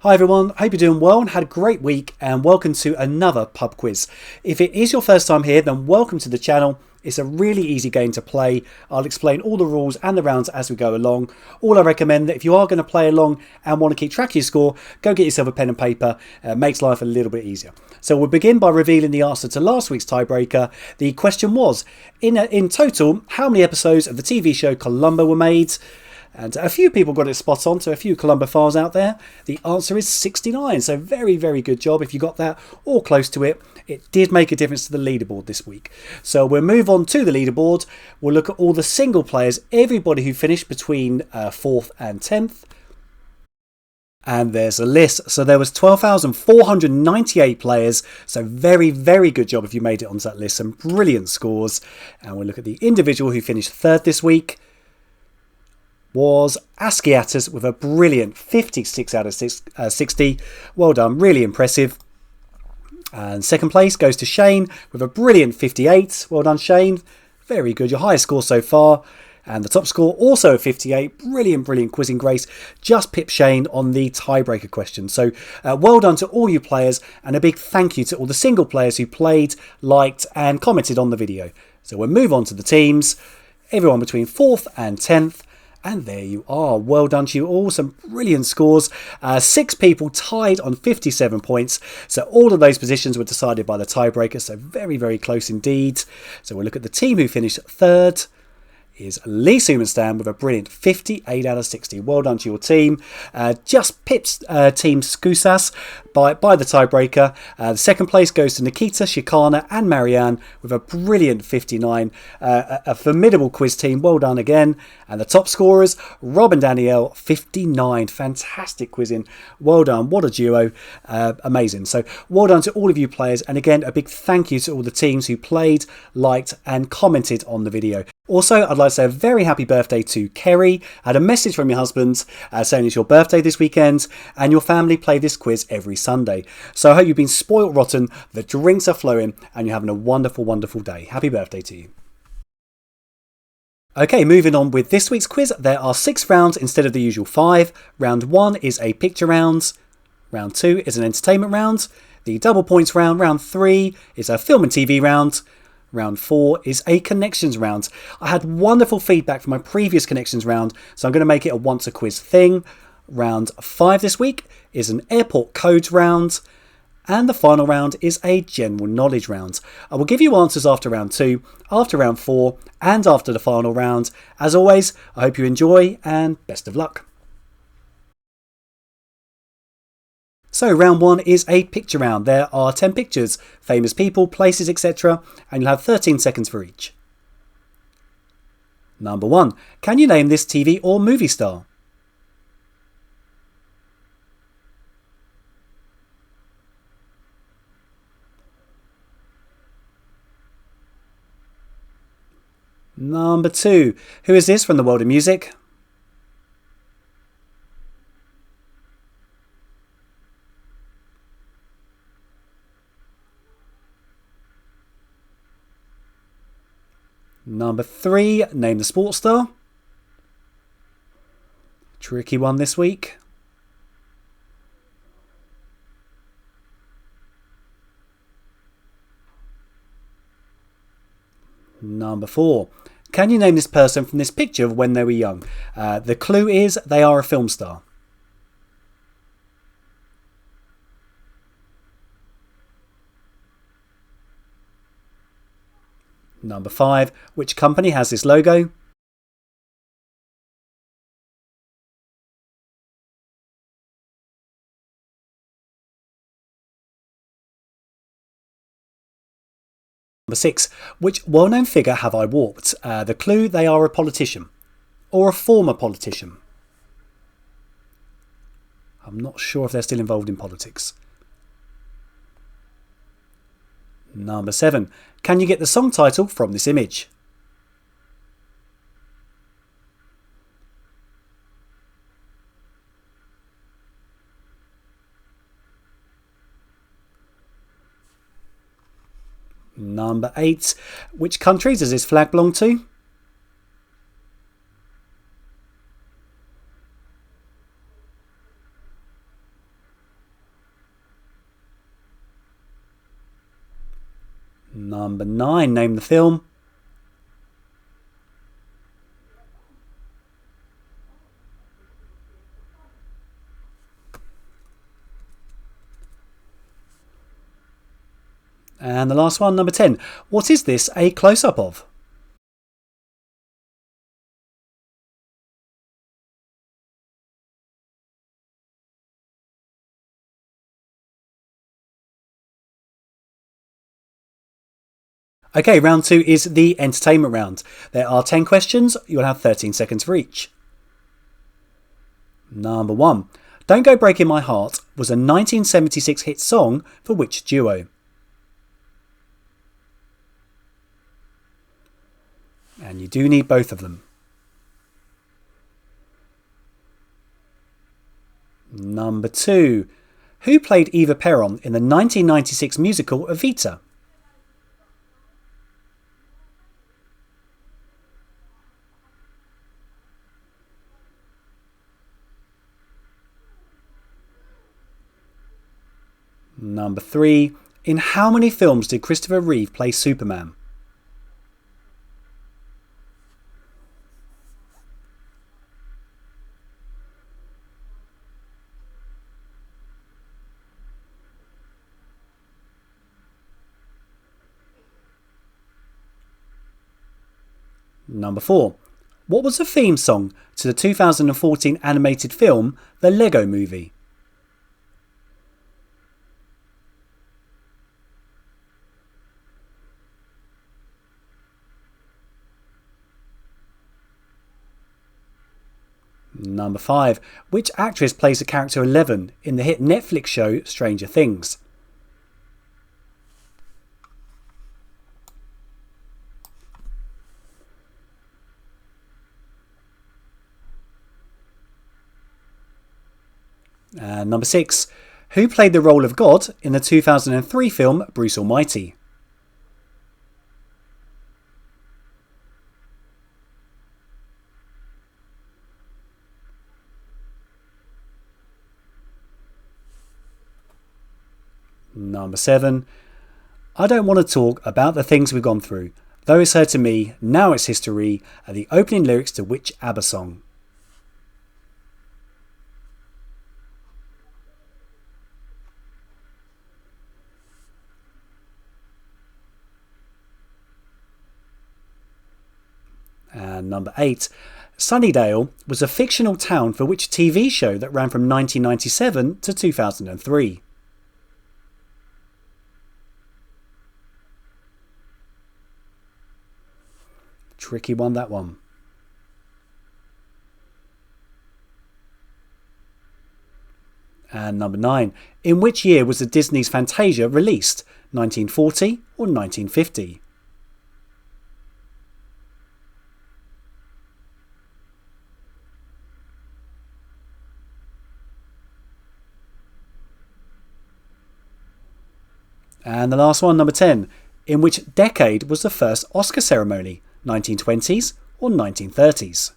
Hi everyone, hope you're doing well and had a great week, and welcome to another pub quiz. If it is your first time here, then welcome to the channel. It's a really easy game to play. I'll explain all the rules and the rounds as we go along. All I recommend that if you are going to play along and want to keep track of your score, go get yourself a pen and paper. It makes life a little bit easier. So we'll begin by revealing the answer to last week's tiebreaker. The question was, in total, how many episodes of the TV show Columbo were made? And a few people got it spot on, so a few Columbo files out there. The answer is 69, so very, very good job if you got that or close to it. It did make a difference to the leaderboard this week. So we'll move on to the leaderboard. We'll look at all the single players, everybody who finished between 4th and 10th. And there's a list. So there was 12,498 players. So very, very good job if you made it onto that list. Some brilliant scores. And we'll look at the individual who finished 3rd this week. Was Askiatas with a brilliant 56 out of 60. Well done, really impressive. And second place goes to Shane with a brilliant 58. Well done, Shane. Very good, your highest score so far. And the top score also a 58. Brilliant quizzing grace. Just pipped Shane on the tiebreaker question. So well done to all you players, and a big thank you to all the single players who played, liked and commented on the video. So we'll move on to the teams. Everyone between 4th and 10th. And there you are. Well done to you all. Some brilliant scores. 6 people tied on 57 points. So all of those positions were decided by the tiebreaker. So very, very close indeed. So we'll look at the team who finished 3rd. Is Lee Sumanstan with a brilliant 58 out of 60. Well done to your team. Just pips Team Skusas by the tiebreaker. The second place goes to Nikita, Shikana and Marianne with a brilliant 59. A formidable quiz team. Well done again. And the top scorers, Rob and Danielle, 59. Fantastic quizzing. Well done. What a duo. Amazing. So well done to all of you players. And again, a big thank you to all the teams who played, liked and commented on the video. Also, I'd like to say a very happy birthday to Kerry. I had a message from your husband saying it's your birthday this weekend and your family play this quiz every Sunday. So I hope you've been spoilt rotten, the drinks are flowing and you're having a wonderful, wonderful day. Happy birthday to you. Okay, moving on with this week's quiz. There are 6 rounds instead of the usual 5. Round 1 is a picture round. Round 2 is an entertainment round. The double points round. Round 3 is a film and TV round. Round 4 is a connections round. I had wonderful feedback from my previous connections round, so I'm going to make it a once a quiz thing. Round 5 this week is an airport codes round. And the final round is a general knowledge round. I will give you answers after round 2, after round 4 and after the final round. As always, I hope you enjoy and best of luck. So round 1 is a picture round. There are 10 pictures, famous people, places, etc. and you'll have 13 seconds for each. Number 1. Can you name this TV or movie star? Number 2. Who is this from the world of music? Number 3, name the sports star. Tricky one this week. Number 4, can you name this person from this picture of when they were young? The clue is they are a film star. Number 5, which company has this logo? Number 6, which well-known figure have I warped? The clue, they are a politician or a former politician. I'm not sure if they're still involved in politics. Number 7, can you get the song title from this image? Number 8, which country does this flag belong to? Number 9, name the film. And the last one, number 10. What is this a close-up of? Okay, round 2 is the entertainment round. There are 10 questions. You'll have 13 seconds for each. Number 1. Don't Go Breaking My Heart was a 1976 hit song for which duo? And you do need both of them. Number 2. Who played Eva Peron in the 1996 musical Evita? Number 3. In how many films did Christopher Reeve play Superman? Number 4. What was the theme song to the 2014 animated film The Lego Movie? Number 5. Which actress plays the character 11 in the hit Netflix show Stranger Things? And number 6. Who played the role of God in the 2003 film Bruce Almighty? Number 7. I don't want to talk about the things we've gone through. Though it's hurt to me, now it's history, are the opening lyrics to which ABBA song? And number 8. Sunnydale was a fictional town for which TV show that ran from 1997 to 2003? Tricky one, that one. And number 9. In which year was the Disney's Fantasia released? 1940 or 1950? And the last one, number 10. In which decade was the first Oscar ceremony? 1920s or 1930s?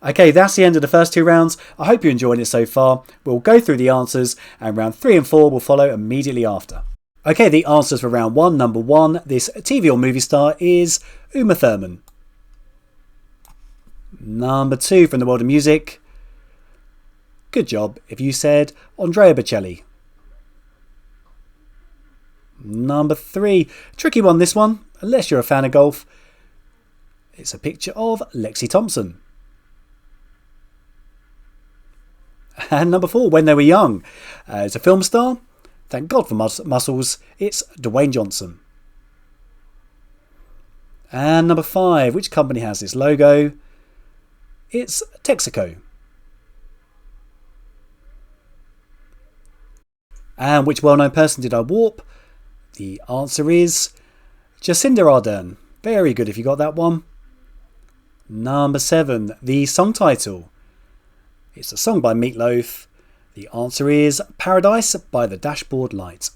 Okay, that's the end of the first 2 rounds. I hope you're enjoying it so far. We'll go through the answers and round 3 and 4 will follow immediately after. Okay, the answers for round 1. Number 1, this TV or movie star is Uma Thurman. Number 2, from the world of music. Good job if you said Andrea Bocelli. Number 3, tricky one this one, unless you're a fan of golf. It's a picture of Lexi Thompson. And number 4, When They Were Young. It's a film star. Thank God for muscles, it's Dwayne Johnson. And number 5, which company has this logo? It's Texaco. And which well-known person did I warp? The answer is Jacinda Ardern. Very good if you got that one. Number 7, the song title. It's a song by Meatloaf. The answer is Paradise by the Dashboard Light.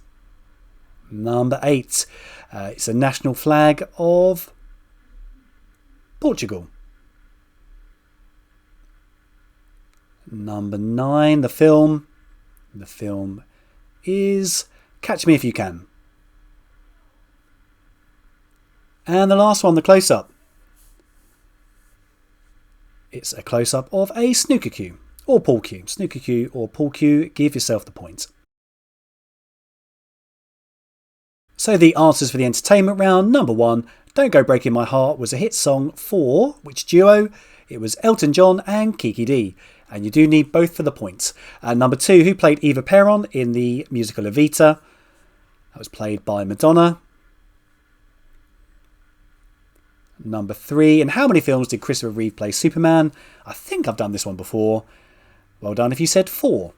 Number 8. It's a national flag of Portugal. Number 9, the film. The film is Catch Me If You Can. And the last one, the close-up. It's a close-up of a snooker cue, or pool cue. Snooker cue or pool cue, give yourself the point. So the answers for the entertainment round. Number 1, Don't Go Breaking My Heart was a hit song for which duo? It was Elton John and Kiki D. And you do need both for the points. And number 2, who played Eva Peron in the musical Evita? That was played by Madonna. Number 3, in how many films did Christopher Reeve play Superman? I think I've done this one before. Well done if you said 4.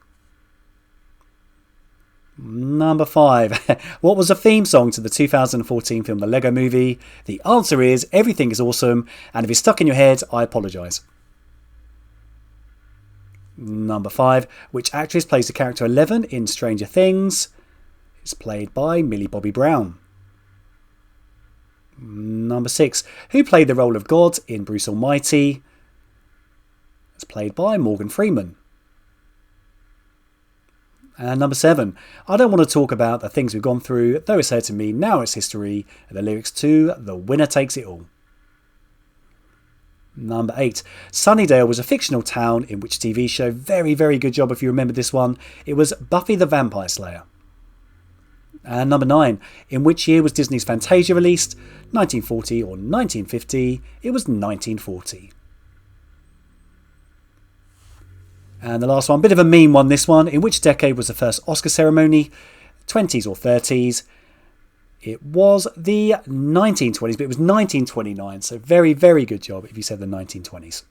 Number 5, what was the theme song to the 2014 film The Lego Movie? The answer is Everything Is Awesome, and if it's stuck in your head, I apologise. Number 5, which actress plays the character 11 in Stranger Things? It's played by Millie Bobby Brown. Number 6, who played the role of God in Bruce Almighty? It's played by Morgan Freeman. And number 7, I don't want to talk about the things we've gone through, though it's hurting me, now it's history, the lyrics to The Winner Takes It All. Number 8, Sunnydale was a fictional town in which TV show? Very, very good job if you remember this one. It was Buffy the Vampire Slayer. And number 9, in which year was Disney's Fantasia released? 1940 or 1950? It was 1940. And the last one, bit of a mean one, this one. In which decade was the first Oscar ceremony? 20s or 30s? It was the 1920s, but it was 1929. So very, very good job if you said the 1920s.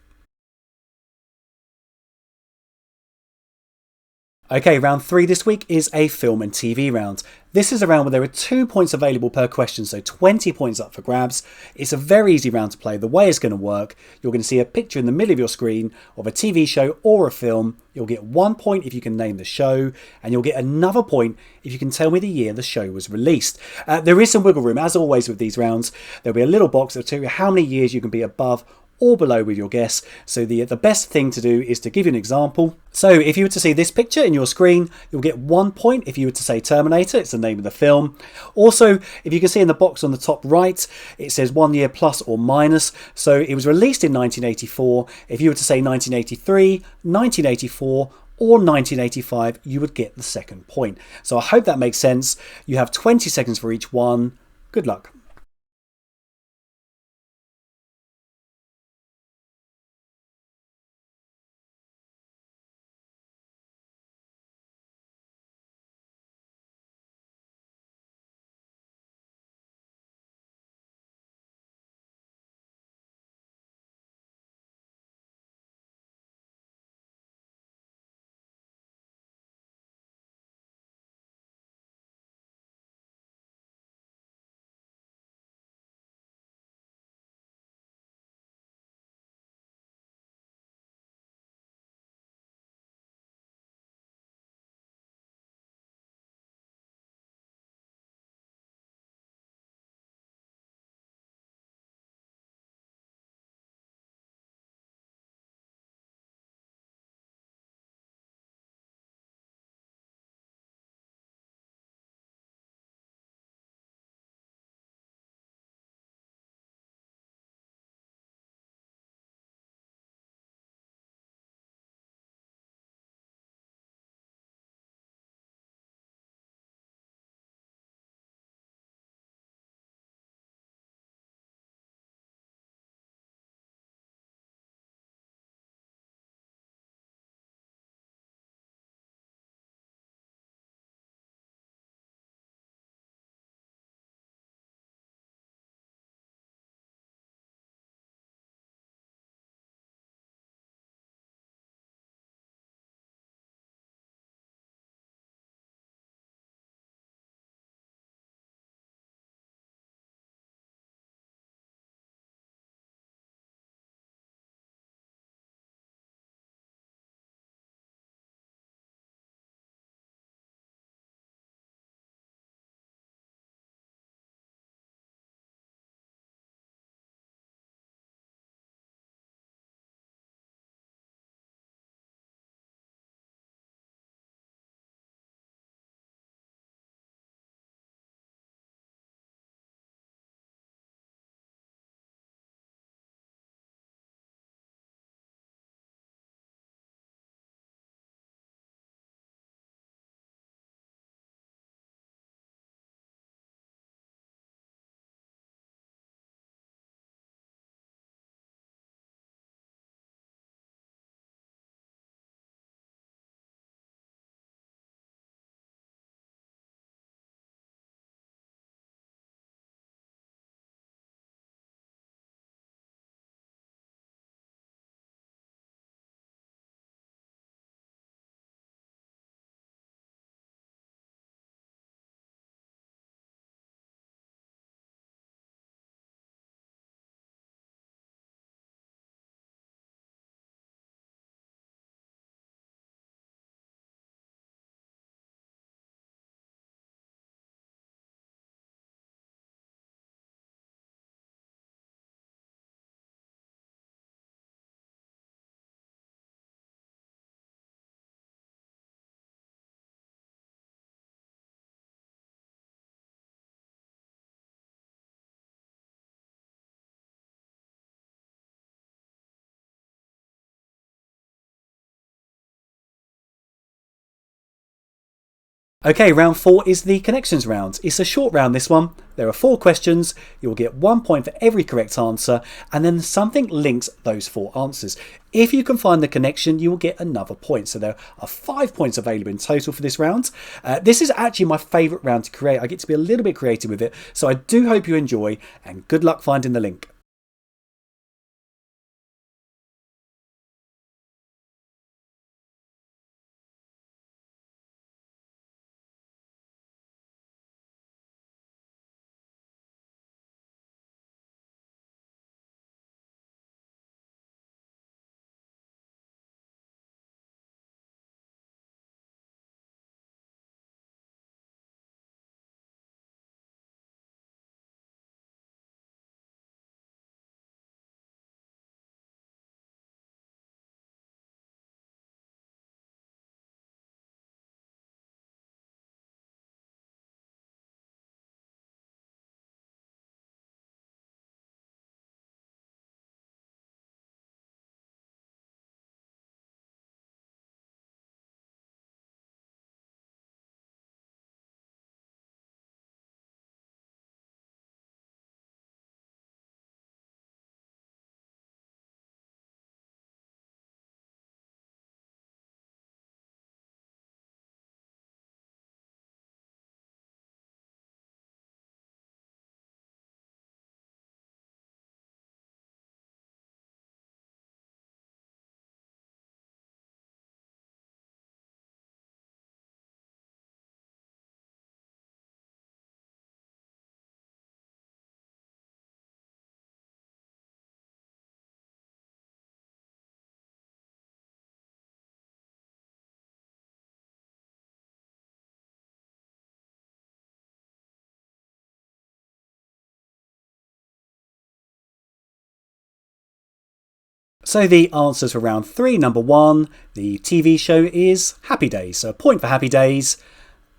Okay, round 3 this week is a film and TV round. This is a round where there are 2 points available per question, so 20 points up for grabs. It's a very easy round to play. The way it's going to work, you're going to see a picture in the middle of your screen of a TV show or a film. You'll get 1 point if you can name the show, and you'll get another point if you can tell me the year the show was released. There is some wiggle room, as always with these rounds. There'll be a little box that'll tell you how many years you can be above or below with your guess. So the best thing to do is to give you an example. So if you were to see this picture in your screen, you'll get 1 point if you were to say Terminator. It's the name of the film. Also, if you can see in the box on the top right, it says 1 year plus or minus. So it was released in 1984. If you were to say 1983, 1984, or 1985, you would get the second point. So I hope that makes sense. You have 20 seconds for each one. Good luck. Okay, round 4 is the connections round. It's a short round, this one. There are 4 questions. You'll get 1 point for every correct answer, and then something links those 4 answers. If you can find the connection, you will get another point. So there are 5 points available in total for this round. This is actually my favourite round to create. I get to be a little bit creative with it, so I do hope you enjoy, and good luck finding the link. So the answers for round 3, number 1, the TV show is Happy Days. So a point for Happy Days.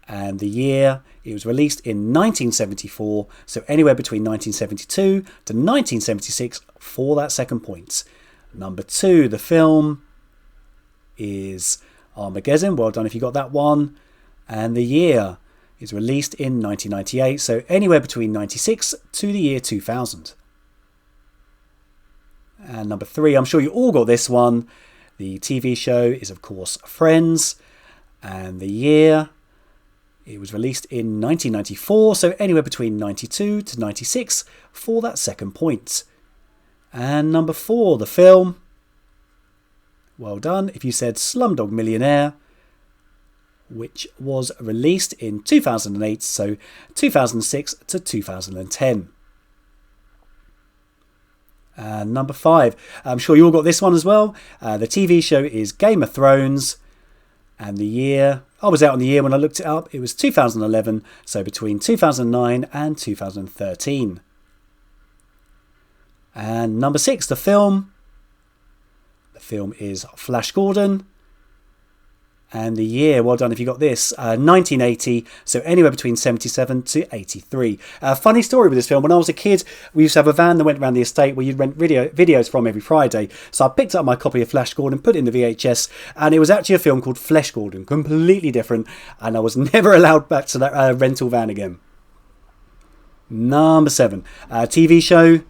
And the year, it was released in 1974. So anywhere between 1972 to 1976 for that second point. Number 2, the film is Armageddon. Well done if you got that one. And the year is released in 1998. So anywhere between 96 to the year 2000. And number 3, I'm sure you all got this one. The TV show is, of course, Friends. And the year, it was released in 1994. So anywhere between 92 to 96 for that second point. And number 4, the film. Well done if you said Slumdog Millionaire, which was released in 2008. So 2006 to 2010. And number 5, I'm sure you all got this one as well. The TV show is Game of Thrones. And the year, I was out on the year when I looked it up, it was 2011. So between 2009 and 2013. And number 6, the film. The film is Flash Gordon. And the year, well done if you got this, 1980, so anywhere between 77 to 83. Funny story with this film, when I was a kid, we used to have a van that went around the estate where you'd rent videos from every Friday. So I picked up my copy of Flash Gordon, put it in the VHS, and it was actually a film called Flesh Gordon, completely different, and I was never allowed back to that rental van again. Number 7, TV show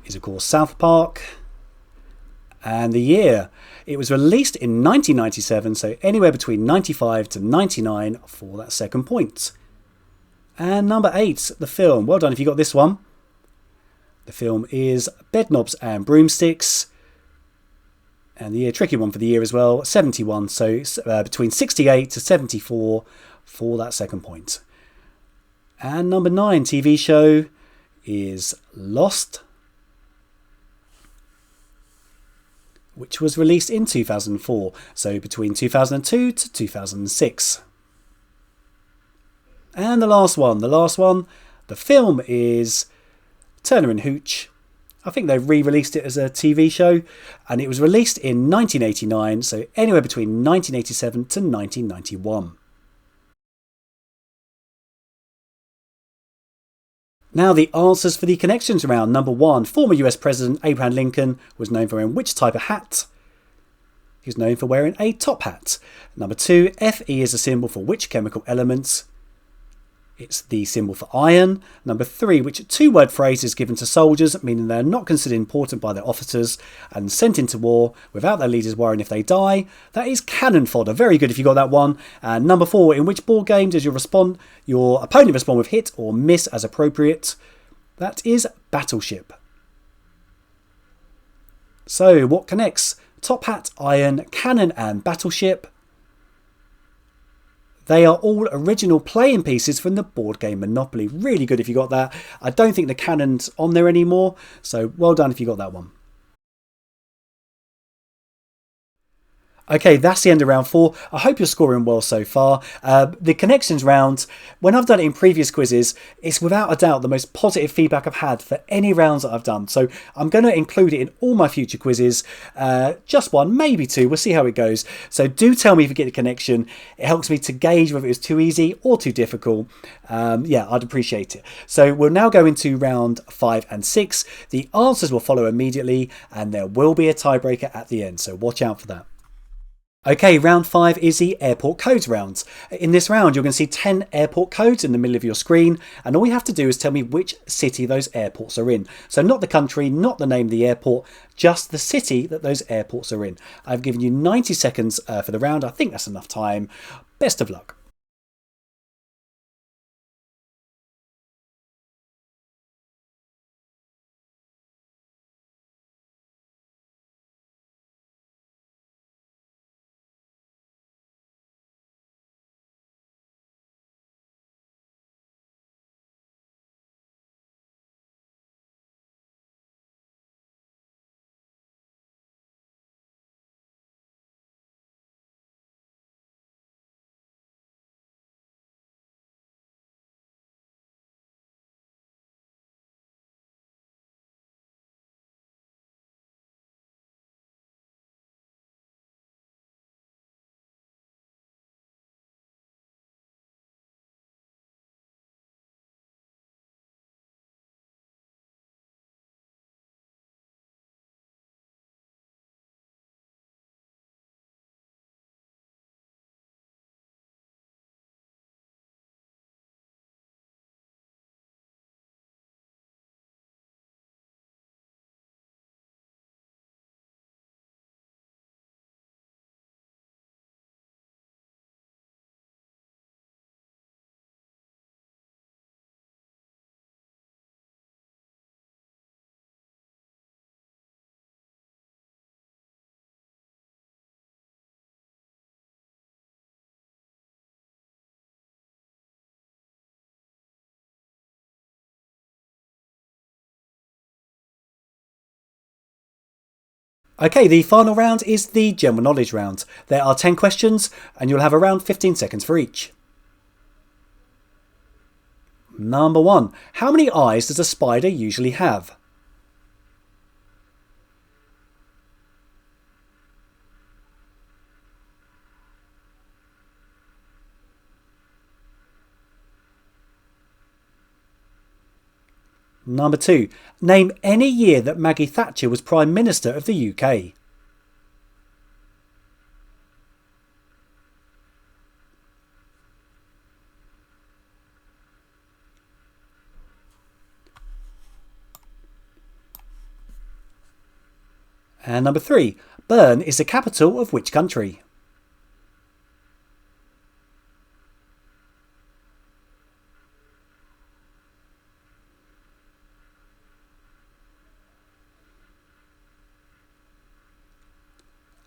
is, of course, South Park. And the year, it was released in 1997, so anywhere between 95 to 99 for that second point. And number 8, the film. Well done if you got this one. The film is Bedknobs and Broomsticks. And the year, tricky one for the year as well, 71, so between 68 to 74 for that second point. And number 9, TV show is Lost, which was released in 2004, so between 2002 to 2006. And the last one, the film is Turner and Hooch. I think they've re-released it as a TV show, and it was released in 1989, so anywhere between 1987 to 1991. Now the answers for the connections round. Number 1, former US President Abraham Lincoln was known for wearing which type of hat? who's known for wearing a top hat? Number 2, Fe is a symbol for which chemical element? It's the symbol for iron. Number 3, which two-word phrase is given to soldiers, meaning they're not considered important by their officers and sent into war without their leaders worrying if they die? That is cannon fodder. Very good if you got that one. And number 4, in which board game does your opponent respond with hit or miss as appropriate? That is Battleship. So what connects top hat, iron, cannon and Battleship? They are all original playing pieces from the board game Monopoly. Really good if you got that. I don't think the cannon's on there anymore, so well done if you got that one. Okay, that's the end of round 4. I hope you're scoring well so far. The connections round, when I've done it in previous quizzes, it's without a doubt the most positive feedback I've had for any rounds that I've done. So I'm going to include it in all my future quizzes. Just one, maybe 2. We'll see how it goes. So do tell me if you get the connection. It helps me to gauge whether it was too easy or too difficult. Yeah, I'd appreciate it. So we'll now go into round 5 and 6. The answers will follow immediately and there will be a tiebreaker at the end. So watch out for that. Okay, round 5 is the airport codes round. In this round, you're going to see 10 airport codes in the middle of your screen, and all you have to do is tell me which city those airports are in. So not the country, not the name of the airport, just the city that those airports are in. I've given you 90 seconds for the round. I think that's enough time. Best of luck. Okay, the final round is the general knowledge round. There are 10 questions and you'll have around 15 seconds for each. Number 1. How many eyes does a spider usually have? Number 2. Name any year that Maggie Thatcher was Prime Minister of the UK. And number 3. Bern is the capital of which country?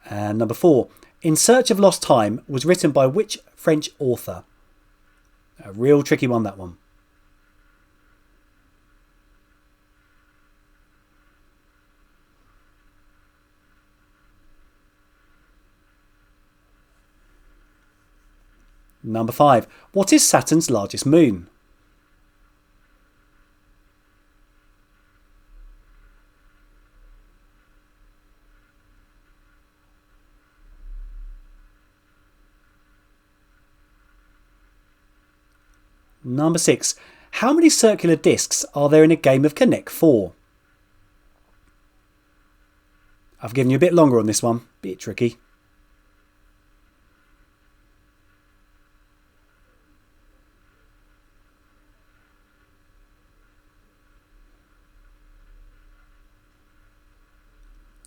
And number 4. In Search of Lost Time was written by which French author? A real tricky one, that one. Number 5. What is Saturn's largest moon? Number 6. How many circular discs are there in a game of Connect 4? I've given you a bit longer on this one, bit tricky.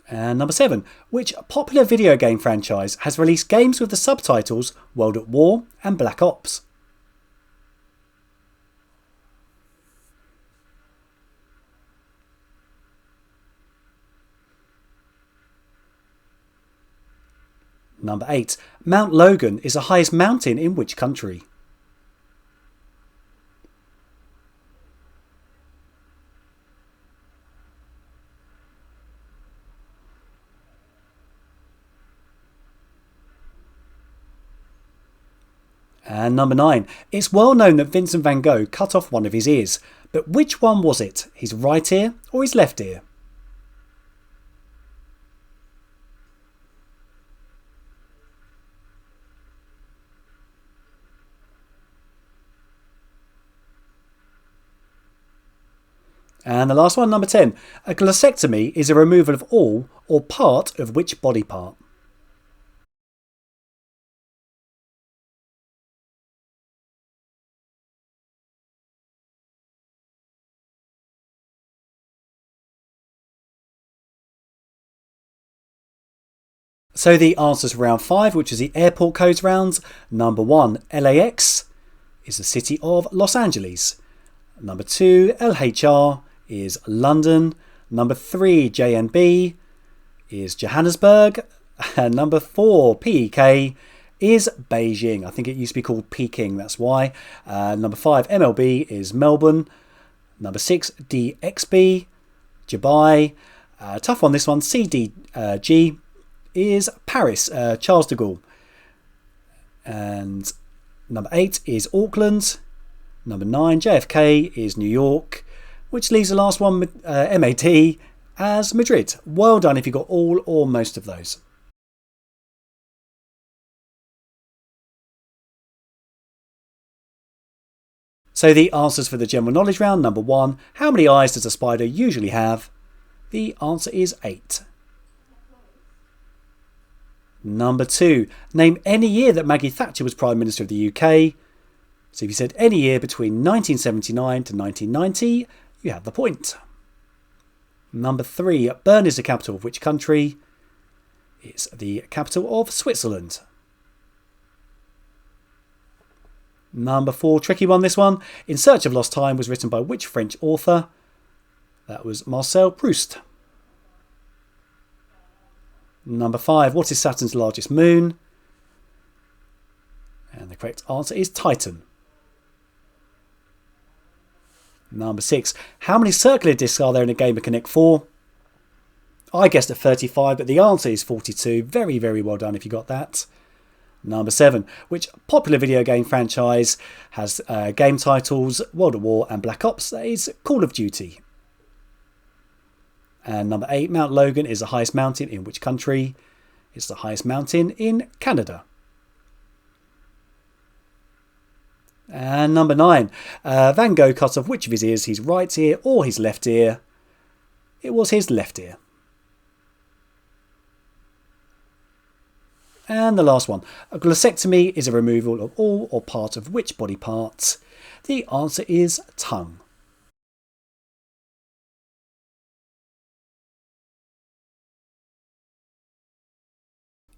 And number 7, which popular video game franchise has released games with the subtitles World at War and Black Ops? Number 8, Mount Logan is the highest mountain in which country? And number 9, it's well known that Vincent van Gogh cut off one of his ears, but which one was it? His right ear or his left ear? And the last one, number 10, a glossectomy is a removal of all or part of which body part? So the answers for round 5, which is the airport codes rounds. Number 1, LAX is the city of Los Angeles. Number 2, LHR is London. Number 3, JNB is Johannesburg. And number 4, PEK is Beijing. I think it used to be called Peking, that's why. Number 5, MLB is Melbourne. Number 6, DXB, Dubai. Tough one, this one. CDG is Paris, Charles de Gaulle. And number 8 is Auckland. Number 9, JFK is New York, which leaves the last one, MAD, as Madrid. Well done if you got all or most of those. So the answers for the general knowledge round. Number 1, how many eyes does a spider usually have? The answer is 8. Number 2, name any year that Maggie Thatcher was Prime Minister of the UK. So if you said any year between 1979 to 1990, you have the point. Number 3, Bern is the capital of which country? It's the capital of Switzerland. Number 4, tricky one this one. In Search of Lost Time was written by which French author? That was Marcel Proust. Number 5, what is Saturn's largest moon? And the correct answer is Titan. Number 6, how many circular discs are there in a game of Connect 4? I guessed at 35, but the answer is 42. Very, very well done if you got that. Number 7, which popular video game franchise has game titles World at War and Black Ops? That is Call of Duty. And number 8, Mount Logan is the highest mountain in which country? It's the highest mountain in Canada. And number 9, Van Gogh cut off which of his ears, his right ear or his left ear? It was his left ear. And the last one, a glossectomy is a removal of all or part of which body part? The answer is tongue.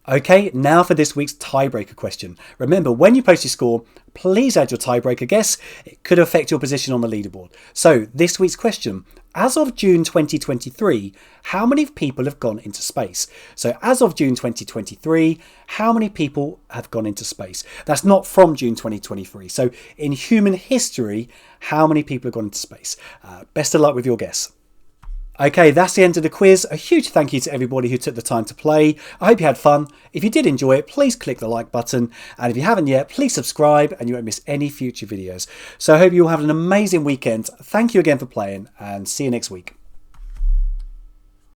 Okay, now for this week's tiebreaker question. Remember, when you post your score, please add your tiebreaker guess. It could affect your position on the leaderboard. So, this week's question. As of June 2023, how many people have gone into space? So, as of June 2023, how many people have gone into space? That's not from June 2023. So, in human history, how many people have gone into space? Best of luck with your guess. Okay, that's the end of the quiz. A huge thank you to everybody who took the time to play. I hope you had fun. If you did enjoy it, please click the like button. And if you haven't yet, please subscribe and you won't miss any future videos. So I hope you all have an amazing weekend. Thank you again for playing and see you next week.